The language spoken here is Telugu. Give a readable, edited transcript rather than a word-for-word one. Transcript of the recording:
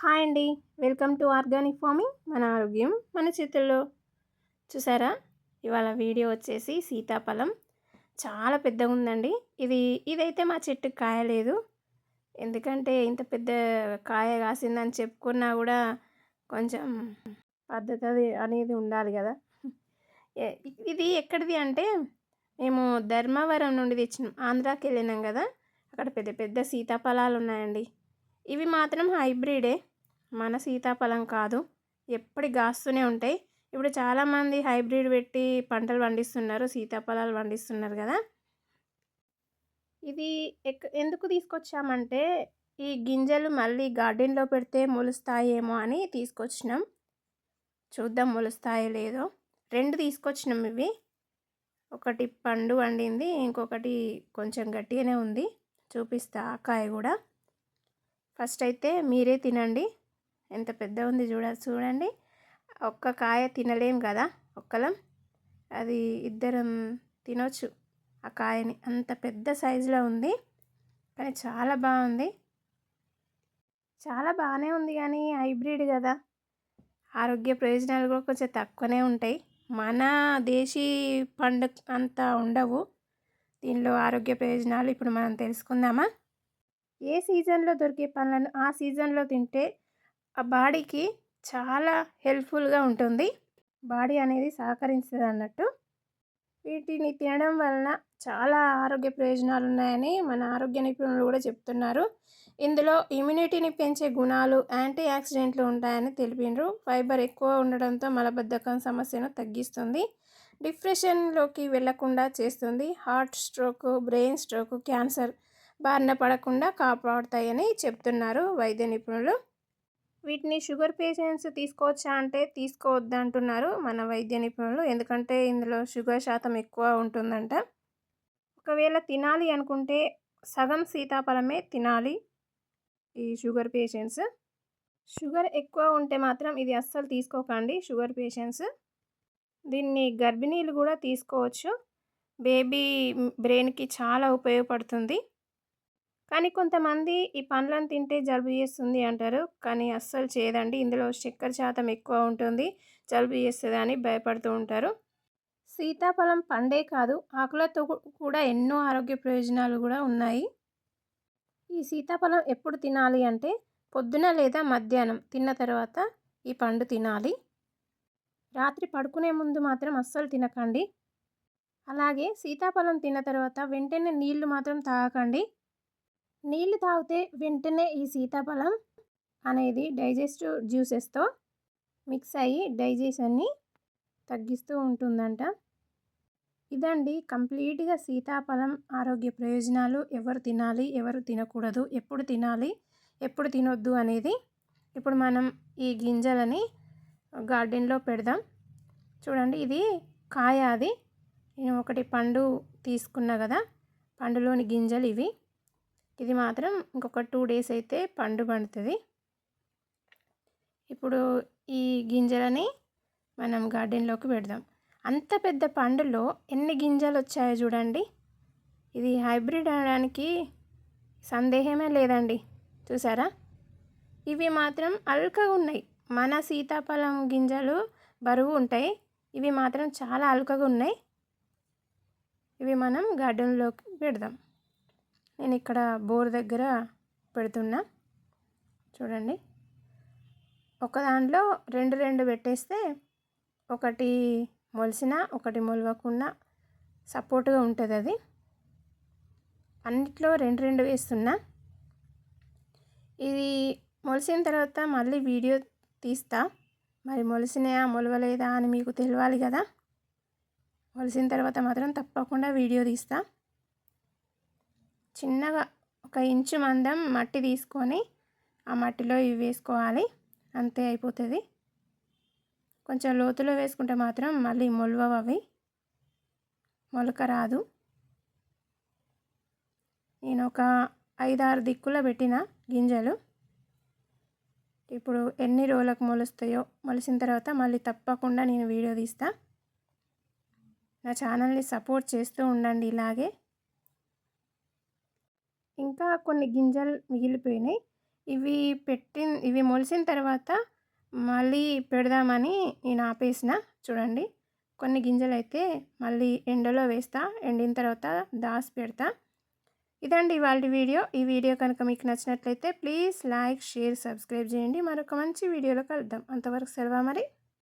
హాయ్ అండి. Welcome to organic farming. మన ఆరోగ్యం మన చేతుల్లో. చూసారా, ఇవాళ వీడియో వచ్చేసి సీతాఫలం చాలా పెద్దగా ఉందండి. ఇదైతే మా చెట్టుకి కాయలేదు. ఎందుకంటే ఇంత పెద్ద కాయ కాసిందని చెప్పుకున్నా కూడా కొంచెం పద్ధతి అనేది ఉండాలి కదా. ఇది ఎక్కడిది అంటే మేము ధర్మవరం నుండి తెచ్చినాం. ఆంధ్రాకి వెళ్ళినాం కదా, అక్కడ పెద్ద పెద్ద సీతాఫలాలు ఉన్నాయండి. ఇవి మాత్రం హైబ్రిడే, మన సీతాఫలం కాదు. ఎప్పటి కాస్తూనే ఉంటాయి. ఇప్పుడు చాలామంది హైబ్రిడ్ పెట్టి పంటలు పండిస్తున్నారు, సీతాఫలాలు పండిస్తున్నారు కదా. ఇది ఎందుకు తీసుకొచ్చామంటే ఈ గింజలు మళ్ళీ గార్డెన్లో పెడితే మొలుస్తాయేమో అని తీసుకొచ్చినాం. చూద్దాం మొలుస్తాయో లేదో. 2 తీసుకొచ్చినాం. ఇవి ఒకటి పండు వండింది, ఇంకొకటి కొంచెం గట్టిగానే ఉంది. చూపిస్తా ఆ కాయ కూడా. ఫస్ట్ అయితే మీరే తినండి. ఎంత పెద్ద ఉంది చూడండి. ఒక్క కాయ తినలేం కదా ఒక్కలం, అది ఇద్దరం తినొచ్చు ఆ కాయని. అంత పెద్ద సైజులో ఉంది, కానీ చాలా బాగుంది. చాలా బాగానే ఉంది కానీ హైబ్రిడ్ కదా, ఆరోగ్య ప్రయోజనాలు కూడా కొంచెం తక్కువనే ఉంటాయి. మన దేశీ పండు అంత ఉండవు దీనిలో ఆరోగ్య ప్రయోజనాలు. ఇప్పుడు మనం తెలుసుకుందామా. ఏ సీజన్లో దొరికే పండ్లను ఆ సీజన్లో తింటే ఆ బాడీకి చాలా హెల్ప్ఫుల్గా ఉంటుంది. బాడీ అనేది సహకరిస్తుంది అన్నట్టు. వీటిని తినడం వలన చాలా ఆరోగ్య ప్రయోజనాలు ఉన్నాయని మన ఆరోగ్య నిపుణులు కూడా చెప్తున్నారు. ఇందులో ఇమ్యూనిటీని పెంచే గుణాలు, యాంటీ ఆక్సిడెంట్లు ఉంటాయని తెలిపినారు. ఫైబర్ ఎక్కువ ఉండడంతో మలబద్ధకం సమస్యను తగ్గిస్తుంది, డిప్రెషన్లోకి వెళ్లకుండా చేస్తుంది, heart stroke, brain stroke, cancer బారిన పడకుండా కాపాడుతాయని చెప్తున్నారు వైద్య నిపుణులు. వీటిని షుగర్ పేషెంట్స్ తీసుకోవచ్చా అంటే తీసుకోవద్దంటున్నారు మన వైద్య నిపుణులు. ఎందుకంటే ఇందులో షుగర్ శాతం ఎక్కువ ఉంటుందంట. ఒకవేళ తినాలి అనుకుంటే సగం సీతాఫలమే తినాలి ఈ షుగర్ పేషెంట్స్. షుగర్ ఎక్కువ ఉంటే మాత్రం ఇది అస్సలు తీసుకోకండి షుగర్ పేషెంట్స్. దీన్ని గర్భిణీలు కూడా తీసుకోవచ్చు. బేబీ బ్రెయిన్కి చాలా ఉపయోగపడుతుంది. కానీ కొంతమంది ఈ పండ్లను తింటే జలుబు చేస్తుంది అంటారు, కానీ అస్సలు చేయదండి. ఇందులో చక్కెర శాతం ఎక్కువ ఉంటుంది, జలుబు చేస్తుంది అని భయపడుతూ ఉంటారు. సీతాఫలం పండే కాదు, ఆకులతో కూడా ఎన్నో ఆరోగ్య ప్రయోజనాలు కూడా ఉన్నాయి. ఈ సీతాఫలం ఎప్పుడు తినాలి అంటే పొద్దున లేదా మధ్యాహ్నం తిన్న తర్వాత ఈ పండు తినాలి. రాత్రి పడుకునే ముందు మాత్రం అస్సలు తినకండి. అలాగే సీతాఫలం తిన్న తర్వాత వెంటనే నీళ్లు మాత్రం తాగకండి. నీళ్ళు తాగితే వెంటనే ఈ సీతాఫలం అనేది డైజెస్టివ్ జ్యూసెస్తో మిక్స్ అయ్యి డైజెషన్ని తగ్గిస్తూ ఉంటుందంట. ఇదండి కంప్లీట్గా సీతాఫలం ఆరోగ్య ప్రయోజనాలు. ఎవరు తినాలి, ఎవరు తినకూడదు, ఎప్పుడు తినాలి, ఎప్పుడు తినొద్దు అనేది. ఇప్పుడు మనం ఈ గింజలని గార్డెన్లో పెడదాం. చూడండి, ఇది కాయ. అది నేను ఒకటి పండు తీసుకున్నా కదా, పండులోని గింజలు ఇవి. ఇది మాత్రం ఇంకొక 2 days అయితే పండు పండుతుంది. ఇప్పుడు ఈ గింజలని మనం గార్డెన్లోకి పెడదాం. అంత పెద్ద పండులో ఎన్ని గింజలు వచ్చాయో చూడండి. ఇది హైబ్రిడ్ అనడానికి సందేహమే లేదండి. చూసారా, ఇవి మాత్రం అల్కగా ఉన్నాయి. మన సీతాఫలం గింజలు బరువు ఉంటాయి, ఇవి మాత్రం చాలా అల్కగా ఉన్నాయి. ఇవి మనం గార్డెన్లోకి పెడదాం. నేను ఇక్కడ బోర్ దగ్గర పెడుతున్నా. చూడండి, ఒక దాంట్లో 2 పెట్టేస్తే ఒకటి మొలిసిన ఒకటి మొలవకుండా సపోర్ట్గా ఉంటుంది. అది అన్నిట్లో 2 వేస్తున్నా. ఇది మొలిసిన తర్వాత మళ్ళీ వీడియో తీస్తా. మరి మొలిసినాయా మొలవలేదా అని మీకు తెలియాలి కదా. మొలిసిన తర్వాత మాత్రం తప్పకుండా వీడియో తీస్తా. చిన్నగా 1 ఇంచు మందం మట్టి తీసుకొని ఆ మట్టిలో ఇవి వేసుకోవాలి, అంతే అయిపోతుంది. కొంచెం లోతులో వేసుకుంటే మాత్రం మళ్ళీ మొలవవు, అవి మొలక రాదు. నేను ఒక 5-6 దిక్కులో పెట్టిన గింజలు. ఇప్పుడు ఎన్ని రోజులకు మొలుస్తాయో, మొలిసిన తర్వాత మళ్ళీ తప్పకుండా నేను వీడియో తీస్తా. నా ఛానల్ని సపోర్ట్ చేస్తూ ఉండండి ఇలాగే. ఇంకా కొన్ని గింజలు మిగిలిపోయినాయి, ఇవి మొలిసిన తర్వాత మళ్ళీ పెడదామని నేను ఆపేసిన. చూడండి, కొన్ని గింజలైతే మళ్ళీ ఎండలో వేస్తా, ఎండిన తర్వాత దాసి పెడతా. ఇదండి ఇవాల్టి వీడియో. ఈ వీడియో కనుక మీకు నచ్చినట్లయితే ప్లీజ్ లైక్, షేర్, సబ్స్క్రైబ్ చేయండి. మరొక మంచి వీడియోలో కలుద్దాం. అంతవరకు సెలవు మరి.